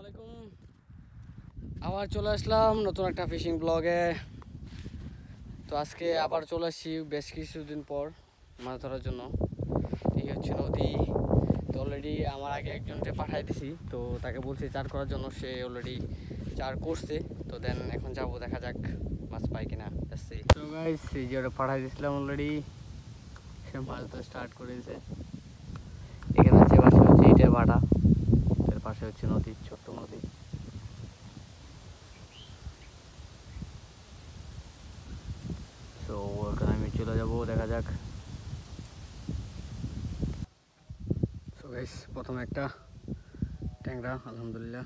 আলাইকুম। আবার চলে আসলাম নতুন একটা ফিশিং ব্লগে। তো আজকে আবার চলে আসছি বেশ কিছুদিন পর মাছ ধরার জন্য। এই হচ্ছে নদী। তো অলরেডি আমার আগে একজনকে পাঠাই দিছি, তো তাকে বলছি চার করার জন্য, সে অলরেডি চার করছে। তো দেন এখন যাবো, দেখা যাক মাছ পাই কিনা। তো গাইস, এই যে ওটা পাঠাই দিয়েছিলাম অলরেডি, সে মাছ ধরা স্টার্ট করে দিয়েছে। এখানে আছে পাশে হচ্ছে ইটের ভাটা, এর পাশে হচ্ছে নদী, ছোট্ট নদী। তো ওখানে আমি চলে যাবো, দেখা যাক। সো গাইস, প্রথমে একটা ট্যাংরা, আলহামদুলিল্লাহ।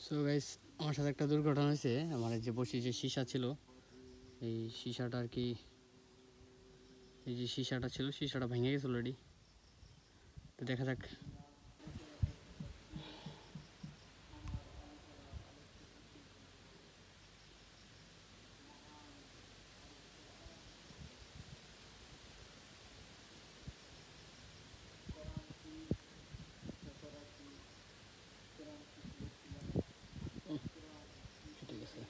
সো গাইস, আমার সাথে একটা দুর্ঘটনা হয়েছে। আমার যে বসি যে সীসা ছিল, এই সীসাটা আর কি, এই যে সীসাটা ছিল, সীসাটা ভেঙে গেছে অলরেডি। তো দেখা যাক। ঠিক আছে।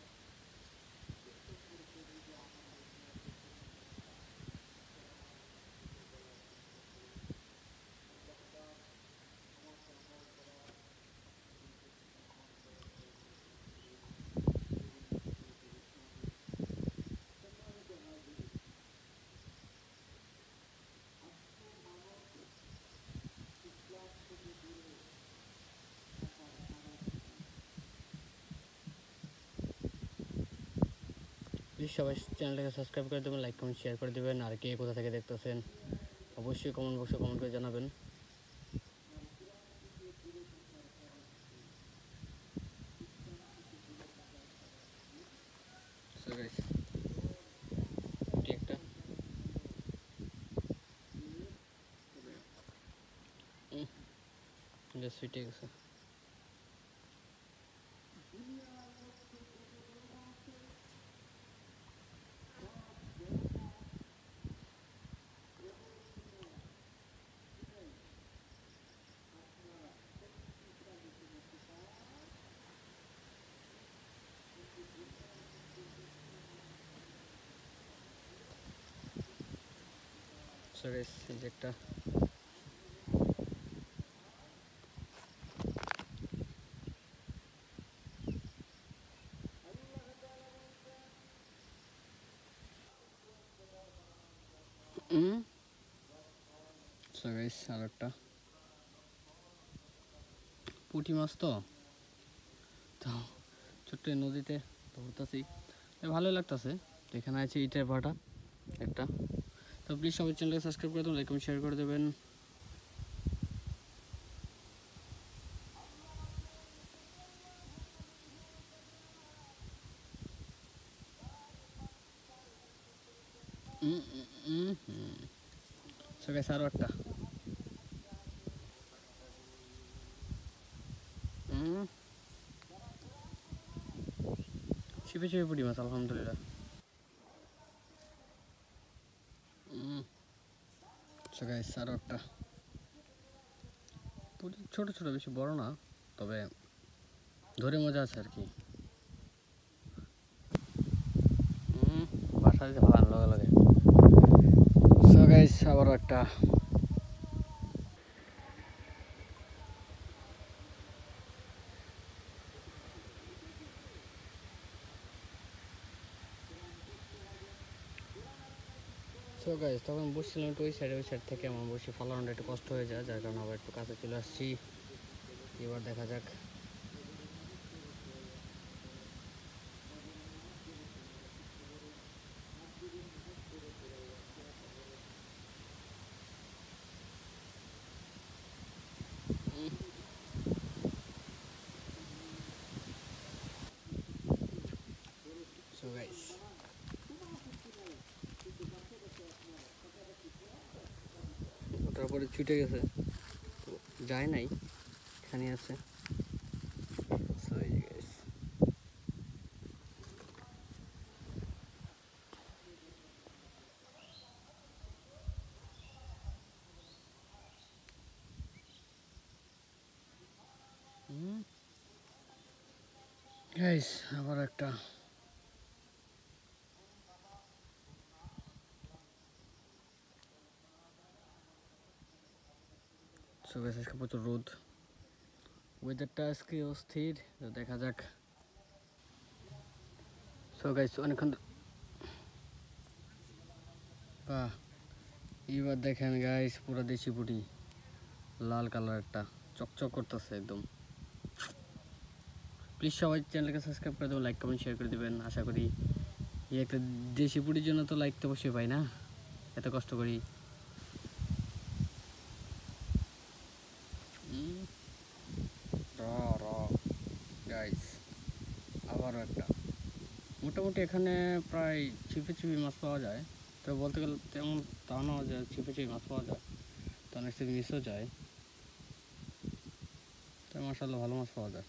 প্লিজ সবাই চ্যানেলটাকে সাবস্ক্রাইব করে দেবেন, লাইক কমেন্ট শেয়ার করে দেবেন। আর কে কোথা থেকে দেখতেছেন অবশ্যই কমেন্ট বক্সে কমেন্ট করে জানাবেন। সো গাইস, একটা জাস্ট ফিটে গেছে। সো গাইস, এই যে একটা সো গাইস, আর একটা পুঁটি মাছ। তো তো ছোট্ট এই নদীতে ধরতেছি, ভালোই লাগতেছে। তো এখানে আছে ইটের ভাটা একটা। তো প্লিজ সবাই চ্যানেলকে সাবস্ক্রাইব করে দেবেন, লাইক কমেন্ট শেয়ার করে দেবেন। সো গাইস, আরও একটা ছিপে ছিপে পুঁটি মাছ, আলহামদুলিল্লাহ। সো গাইস, আরও একটা পুঁটি, ছোটো ছোটো, বেশি বড় না, তবে ধরে মজা আছে আর কি। বাসা দিতে ভালো লগে লগে। সো গাইস, আবারও একটা। সো গাইস, তখন বসছিলাম একটু ওই সাইড থেকে, আমার বসে ফালানোটা একটু কষ্ট হয়ে যায়, যার কারণে আবার একটু কাছে চলে আসছি। এবার দেখা যাক। সো গাইস, ওটার পরে ছুটে গেছে, তো যায় নাই, এখানে আছে। সো এই গাইস, গাইস আবার একটা সো গাইস আজকে প্রচুর রোদ, ওয়েদারটা আজকে অস্থির, তো দেখা যাক। সো গাইস অনেকক্ষণ বাহ, এবার দেখেন গাইস পুরো দেশি পুটি, লাল কালার একটা চকচক করতেছে একদম। প্লিজ সবাই চ্যানেলকে সাবস্ক্রাইব করে দেবেন, লাইক কমেন্ট শেয়ার করে দেবেন। আশা করি এই একটা দেশি পুটির জন্য তো লাইক তো অবশ্যই পাই না, এত কষ্ট করি। গাইস আবারও একটা, মোটামুটি এখানে প্রায় ছিপে ছিপি মাছ পাওয়া যায়, তো বলতে গেলে তেমন তা না যে ছিপে ছিপি মাছ পাওয়া যায়, তো অনেক সময় মিসও যায়, তো মাশাআল্লাহ ভালো মাছ পাওয়া যায়।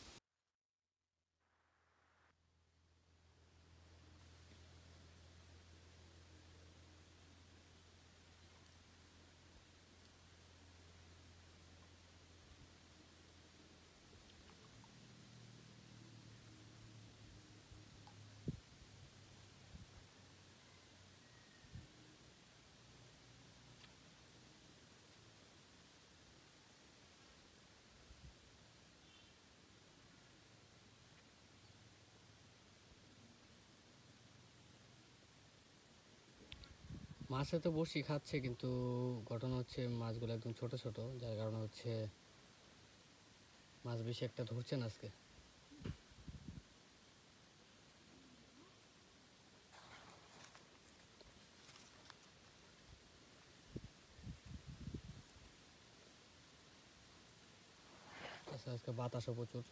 মাছে তো বড়শি খাচ্ছে, কিন্তু ঘটনা হচ্ছে মাছগুলো একদম ছোট ছোট, যার কারণে হচ্ছে মাছ বেশি একটা ধরছে না আজকে। আজকে বাতাসও প্রচুর।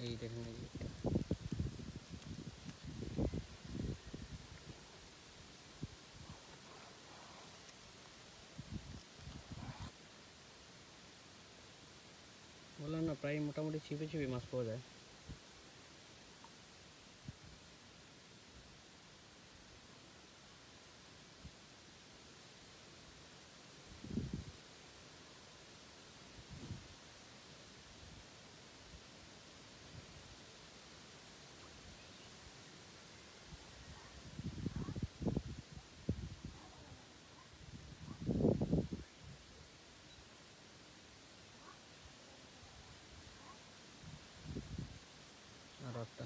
এই দেখেন বললাম না, প্রায় মোটামুটি ছিপে ছিপে মাছ পাওয়া যায়। আর একটা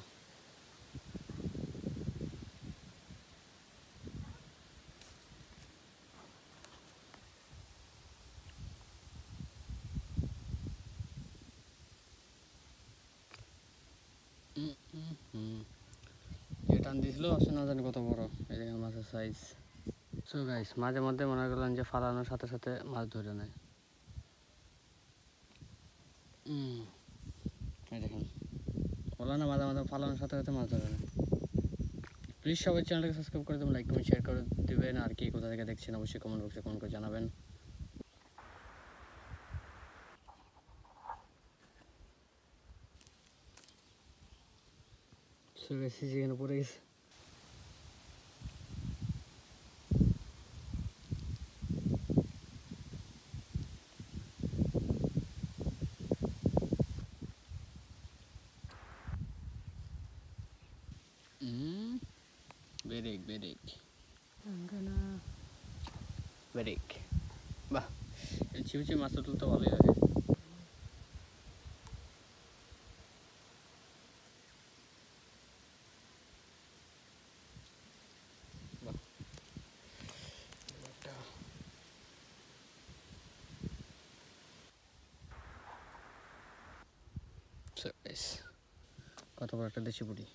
যে টান দিয়েছিল আসলে না জানি কত বড়, এই দেখেন মাছের সাইজ। সো গাইস মাঝে মধ্যে মনে করলেন যে ফালানোর সাথে সাথে মাছ ধরে নেয়। এই দেখেন বললাম না, মাঝে মাঝে ফালানোর সাথে সাথে মাছ ধরে নেয়। প্লিজ সবাই চ্যানেলটাকে সাবস্ক্রাইব করে দেবেন, লাইক কমেন্ট শেয়ার করে দেবেন। আর কি কোথা থেকে দেখছেন অবশ্যই কমেন্ট বক্সে কমেন্ট করে জানাবেন। সো গাইস যেখানে পড়ে গেছে, বেরেক বেরেক বেরেক, বাহ ছিপে ছিপে মাছ তুলতে ভালোই লাগে। কত বড় একটা দেশি পুঁটি।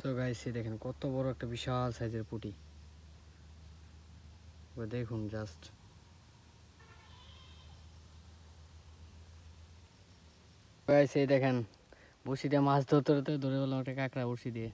তো গাইস এই দেখেন কত বড় একটা বিশাল সাইজের পুঁটি, দেখুন জাস্ট। গাইস এই দেখেন বড়শি দিয়ে মাছ ধরতে ধরতে ধরে বললাম একটা কাঁকড়া বড়শি দিয়ে।